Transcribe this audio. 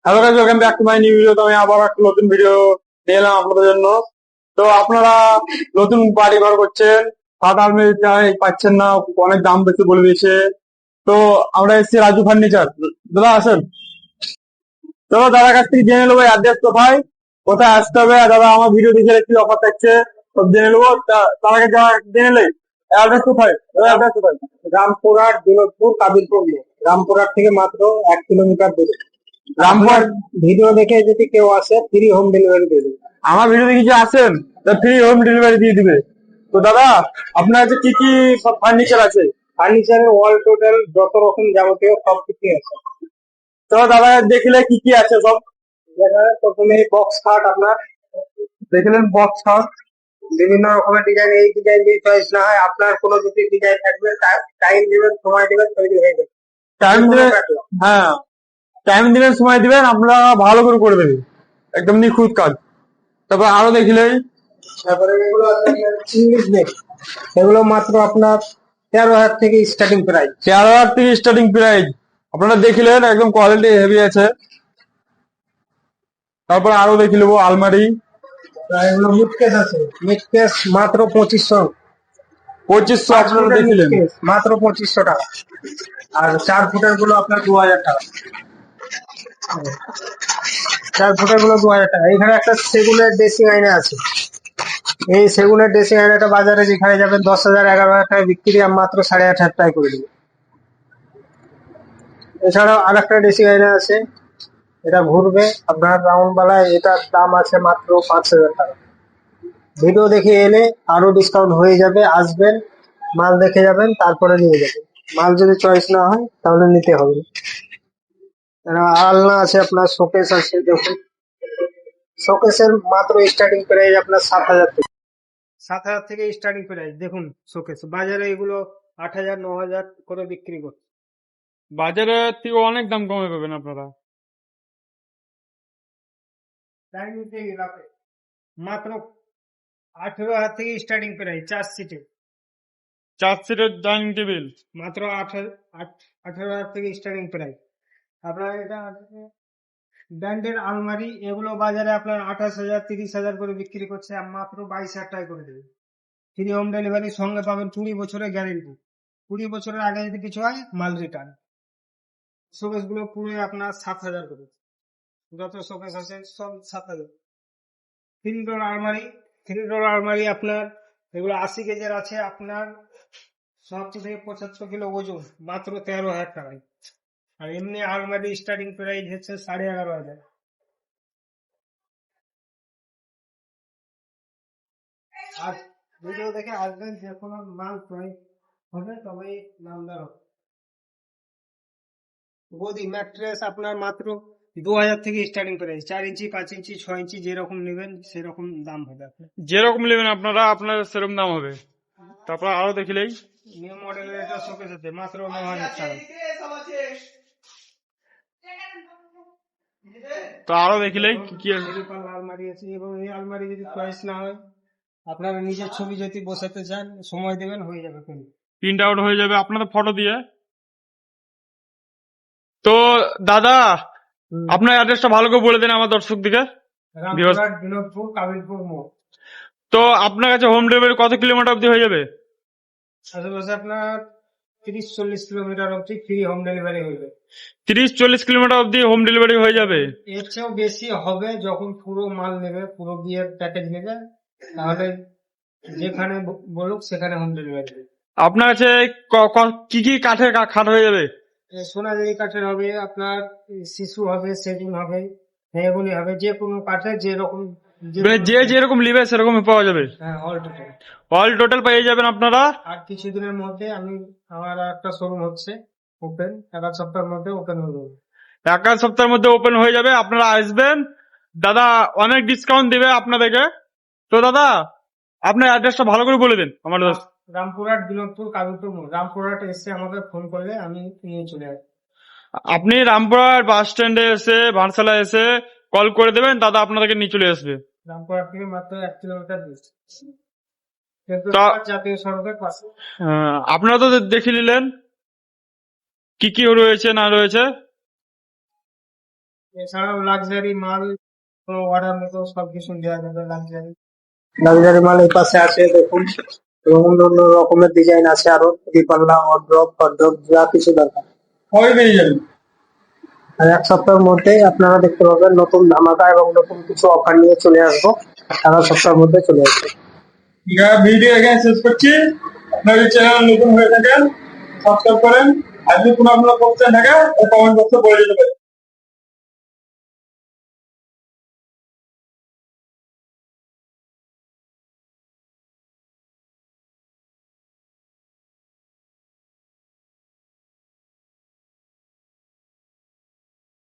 Hello guys, welcome back to my new video. তো আমি আবার একটা নতুন ভিডিও নিয়ে এলাম আপনাদের জন্য। তো আপনারা নতুন বাড়ি ঘর করছেন, ছাদ আলমারি পাচ্ছেন না, অনেক দাম বেশি বলে দিয়েছে। তো আমরা এসেছি রাজু ফার্নিচার। দাদা আসেন, তো দাদার কাছ থেকে জেনে নেবো অ্যাড্রেস কোথায়, কোথায় আসতে হবে। আর দাদা আমার ভিডিও দেখে কি অফার থাকছে সব জেনে নেবো। তার আগে জেনে নেই অ্যাড্রেস কোথায়, অ্যাড্রেস কোথায়? রামপুরহাট, বিনোদপুর, কাবিলপুর মোড়। রামপুরহাট থেকে মাত্র 1 কিলোমিটার দূরে। রামপুর। আপনার ভিডিও দেখে যদি কেউ আসে, ফ্রি হোম ডেলিভারি দিয়ে দেবে। আমার ভিডিও দেখে যে আসেন, ফ্রি হোম ডেলিভারি দিয়ে দিবে। তো দাদা আপনার কাছে কি কি ফার্নিচার আছে? ফার্নিচারের ওয়াল টোটাল যত রকম যাবতীয় সব কিছু আছে। তো দাদা দেখলে কি কি আছে সব? যেখানে প্রথমে বক্স খাট, আপনার দেখলেন বক্স খাট, বিভিন্ন রকমের ডিজাইন। এই ডিজাইন যদি চয়েস না হয়, আপনার কোনো যদি ডিজাইন থাকবে, টাইম দিবেন, সময় দিবেন, তৈরি হয়ে যাবে। টাইম যে কোনো দিবেন। catalog। হ্যাঁ, টাইম দিবেন, সময় দিবেন, আপনারা ভালো করে করে দেবে, একদম নিখুঁত কাজ। তারপর আরো দেখলেই তারপরে এগুলো আছে ইংলিশ বেড। এগুলো মাত্র আপনার 13,000 থেকে স্টার্টিং প্রাইস। 13,000 থেকে স্টার্টিং প্রাইস। আপনারা দেখলেন একদম কোয়ালিটি হেভি আছে। তারপর আরো দেখে নেবো আলমারি। এগুলো মিড কেস আছে, মিড কেস মাত্র 2500। 2500 5 আপনারা ফুটের মিড দেখলেন। কেস মাত্র 2500 টাকা। আর 4 ফুটের গুলো আপনার 2000 টাকা। 4 ফুটের গুলো 2000 টাকা। এখানে একটা সেগুনের ড্রেসিং আয়না আছে। এই সেগুনের ড্রেসিং আয়নাটা বাজারে যেখানে যাবেন 10,000 11,000 টাকা বিক্রি, আর মাত্র 8,500 টাকা করে দেবে। এছাড়াও আর একটা ড্রেসিং আয়না আছে, এটা ঘুরবে আপনার রাউন্ড বালায়। এটার দাম আছে মাত্র 5,000 টাকা। ভিডিও দেখে এলে আরো ডিসকাউন্ট হয়ে যাবে। আসবেন, মাল দেখে যাবেন, তারপরে নিয়ে যাবেন। মাল যদি চয়েস না হয় তাহলে নিতে হবে। আলনা আছে, আপনার শোকেস আছে। দেখুন, শোকেসের মাত্র স্টার্টিং প্রাইস আপনার 7,000 থেকে। 7,000 থেকে স্টার্টিং প্রাইস। দেখুন শোকেস বাজারে এগুলো 8,000 9,000 করে বিক্রি করছে। বাজারের থেকে অনেক দাম কমে পাবেন আপনারা। ডাইনিং টেবিল আছে মাত্র 18,000 থেকে স্টার্টিং প্রাইস। 4 সিটে 4 সিটের ডাইনিং টেবিল মাত্র 18,000 থেকে স্টার্টিং প্রাইস। আপনার এটা ব্র্যান্ডের আলমারি, এগুলো বাজারে আপনার 28,000 30,000 করে বিক্রি করছে, আর মাত্র 22,000 টাকা করে দেবে। ফ্রি হোম ডেলিভারির সঙ্গে পাবেন 20 বছরের গ্যারেন্টি। 20 বছরের আগে যদি কিছু হয়, মাল রিটার্ন। শোকেস গুলো পুরো আপনার 7,000 করে। যত শোকেস আছে সব 7,000। 3 ডোর আলমারি আপনার এগুলো 80 কেজির আছে, আপনার 70 থেকে 75 কিলো ওজন, মাত্র 13,000 টাকায়। আর এমনি আলমারি স্টার্টিং প্রাইস হচ্ছে 11,500। আর ভিডিও দেখে আসবেন, যে কোনো মাল চয়েস হবে তবে নামদার হবে। গদি ম্যাট্রেস আপনার মাত্র 2,000 থেকে স্টার্টিং প্রাইস। 4 ইঞ্চি 5 ইঞ্চি 6 ইঞ্চি যেরকম নেবেন সেরকম দাম হবে আপনার। যেরকম নেবেন আপনারা, আপনার সেরকম দাম হবে। তারপর আরো দেখলেই নিউ মডেলের এটা শোকেস আছে মাত্র 9,000 টাকা। তো আরো দেখলেই কি কি আছে? ট্রিপল আলমারি আছে, এবং এই আলমারি যদি চয়েস না হয়, আপনারা নিজের ছবি যদি বসাতে চান, সময় দেবেন, হয়ে যাবে। প্রিন্ট আউট হয়ে যাবে আপনাদের ফটো দিয়ে। তো দাদা আপনার অ্যাড্রেসটা ভালো করে বলে দেন আমার দর্শক দিকে। রামপুরহাট, বিনোদপুর, কাবিলপুর মোড়। তো আপনার কাছে হোম ডেলিভারি কত কিলোমিটার অবধি হয়ে যাবে? আশেপাশে আপনার 30-40 কিলোমিটার অবধি ফ্রি হোম ডেলিভারি হয়ে যাবে। 30-40 কিলোমিটার অবধি হোম ডেলিভারি হয়ে যাবে। এর চেয়েও বেশি হবে যখন পুরো মাল নেবে, পুরো বিয়ের প্যাকেজ নেবে, তাহলে যেখানে বলুক সেখানে হোম ডেলিভারি। আপনার কাছে কি কি কাঠের খাট হয়ে যাবে? সোনাঝুরি কাঠের হবে, আপনার শিশু হবে, সেগুন হবে, মেহগনি হবে, যে কোনো কাঠের যেরকম। মানে যে যেরকম নিবে সেরকমই পাওয়া যাবে। হ্যাঁ, অল টোটাল। অল টোটাল পেয়ে যাবেন আপনারা। আর কিছুদিনের মধ্যে আমার একটা শোরুম হচ্ছে ওপেন, 1 সপ্তাহের মধ্যে ওপেন হয়ে যাবে। 1 সপ্তাহের মধ্যে ওপেন হয়ে যাবে, আপনারা আসবেন। দাদা অনেক ডিসকাউন্ট দিবে আপনাদেরকে। তো দাদা আপনার অ্যাড্রেসটা ভালো করে বলে দিন আমার। রামপুরহাট, বিনোদপুর, কাবিলপুর মোড়। রামপুরহাটে এসে আমাকে ফোন করলে আমি নিয়ে চলে আসবো। আপনি রামপুরহাট বাস স্ট্যান্ডে এসে ভারসালা এসে কল করে দেবেন, দাদা আপনাদেরকে নিয়ে চলে আসবে। রামপুরহাট থেকে মাত্র 1 কিলোমিটার দূর, জাতীয় সড়কের পাশে। আপনারা তো দেখে নিলেন কি কি রয়েছে না রয়েছে। এছাড়াও লাক্সারি মাল অর্ডার মতো সবকিছু দেওয়া যাবে লাক্সারি। লাক্সারি মাল এই পাশে আছে দেখুন, এবং অন্য রকমের ডিজাইন আছে আরো, পাল্লা ওয়ার্ড্রপ ফরড্রপ যা কিছু দরকার। কবে পেয়ে যাবেন? আর এক সপ্তাহের মধ্যে আপনারা দেখতে পাবেন নতুন ধামাকা এবং নতুন কিছু অফার নিয়ে চলে আসবো, সারা সপ্তাহের মধ্যে চলে আসবে। ঠিক আছে, ভিডিও এখানে শেষ করছি। আপনার যদি চ্যানেল নতুন হয়ে থাকেন সাবস্ক্রাইব করেন, আর যদি কোনো আপনার কোশ্চেন থাকে কমেন্ট বক্সে বলে দিতে পারেন।